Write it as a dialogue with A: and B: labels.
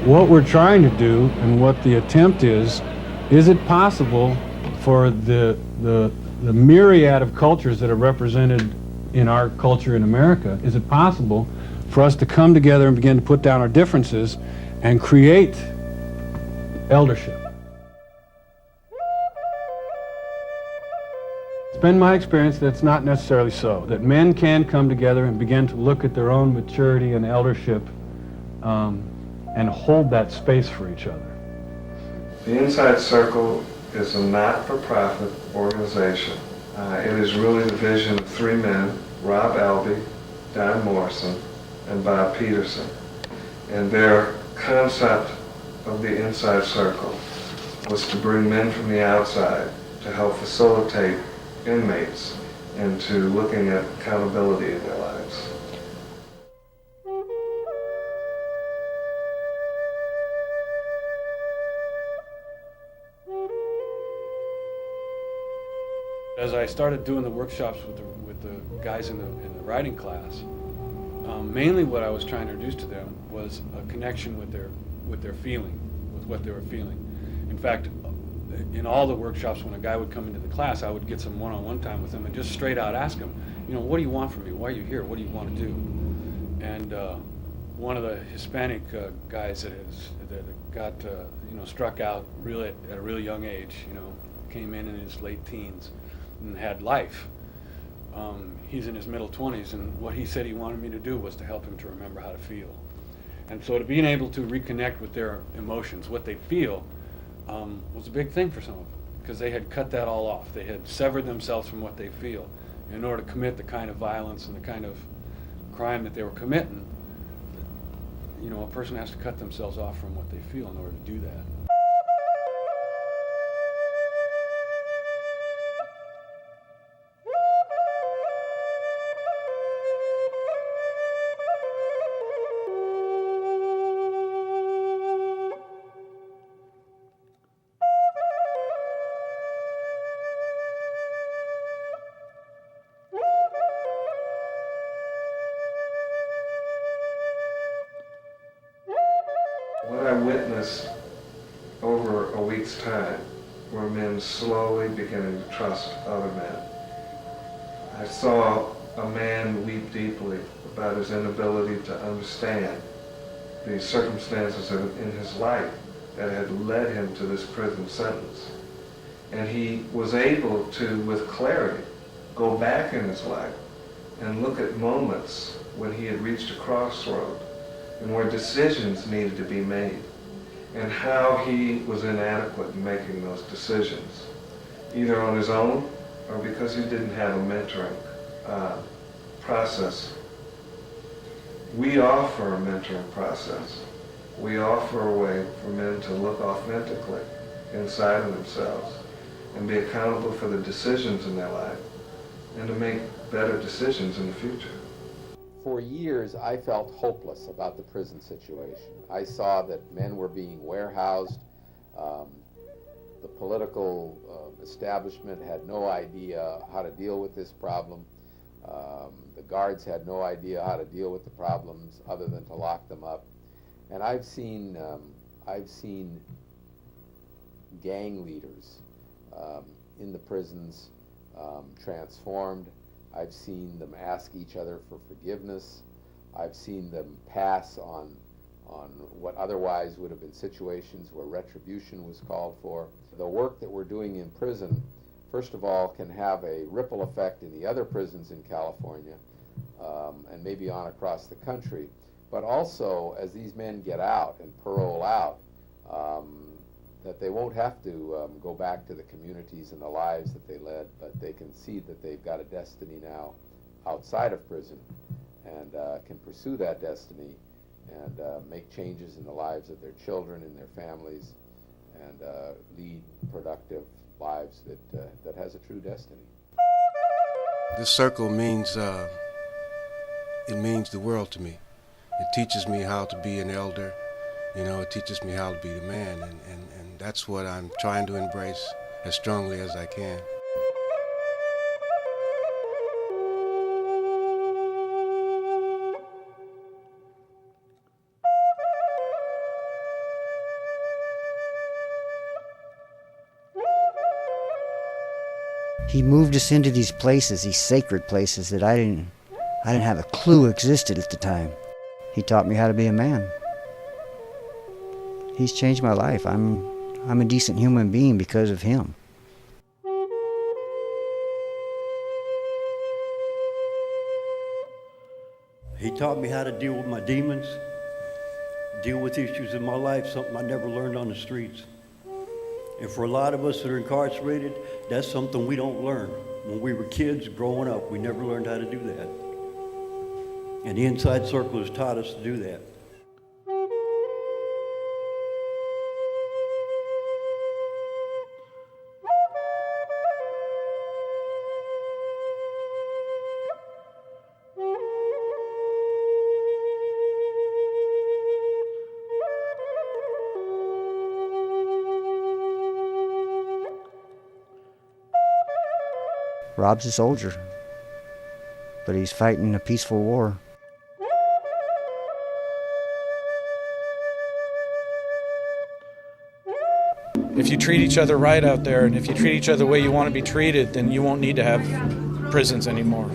A: what we're trying to do and what the attempt is it possible for the myriad of cultures that are represented in our culture in America, is it possible for us to come together and begin to put down our differences and create eldership? It's been my experience that it's not necessarily so, that men can come together and begin to look at their own maturity and eldership and hold that space for each other.
B: The Inside Circle is a not-for-profit organization. It is really the vision of three men, Rob Albee, Don Morrison, and Bob Peterson. And their concept of the Inside Circle was to bring men from the outside to help facilitate inmates into looking at accountability in their lives.
A: As I started doing the workshops with the guys in the writing class, mainly what I was trying to introduce to them was a connection with their feeling, with what they were feeling. In fact, in all the workshops, when a guy would come into the class, I would get some one-on-one time with him and just straight out ask him, what do you want from me? Why are you here? What do you want to do? And one of the Hispanic guys that got struck out really at a really young age, came in his late teens and had life. He's in his middle 20s, and what he said he wanted me to do was to help him to remember how to feel. And so to being able to reconnect with their emotions, what they feel, was a big thing for some of them, because they had cut that all off. They had severed themselves from what they feel. In order to commit the kind of violence and the kind of crime that they were committing, a person has to cut themselves off from what they feel in order to do that.
B: What I witnessed over a week's time were men slowly beginning to trust other men. I saw a man weep deeply about his inability to understand the circumstances in his life that had led him to this prison sentence. And he was able to, with clarity, go back in his life and look at moments when he had reached a crossroad and where decisions needed to be made, and how he was inadequate in making those decisions, either on his own or because he didn't have a mentoring process. We offer a mentoring process. We offer a way for men to look authentically inside of themselves and be accountable for the decisions in their life and to make better decisions in the future.
C: For years, I felt hopeless about the prison situation. I saw that men were being warehoused. The political establishment had no idea how to deal with this problem. The guards had no idea how to deal with the problems other than to lock them up. And I've seen gang leaders in the prisons transformed. I've seen them ask each other for forgiveness. I've seen them pass on what otherwise would have been situations where retribution was called for. The work that we're doing in prison, first of all, can have a ripple effect in the other prisons in California and maybe on across the country. But also, as these men get out and parole out, that they won't have to go back to the communities and the lives that they led, but they can see that they've got a destiny now outside of prison and can pursue that destiny and make changes in the lives of their children and their families and lead productive lives that has a true destiny.
D: This circle means, it means the world to me. It teaches me how to be an elder. It teaches me how to be the man, and that's what I'm trying to embrace as strongly as I can.
E: He moved us into these places, these sacred places that I didn't have a clue existed at the time. He taught me how to be a man. He's changed my life. I'm a decent human being because of him.
F: He taught me how to deal with my demons, deal with issues in my life, something I never learned on the streets. And for a lot of us that are incarcerated, that's something we don't learn. When we were kids growing up, we never learned how to do that. And the Inside Circle has taught us to do that.
E: Rob's a soldier, but he's fighting a peaceful war.
G: If you treat each other right out there, and if you treat each other the way you want to be treated, then you won't need to have prisons anymore.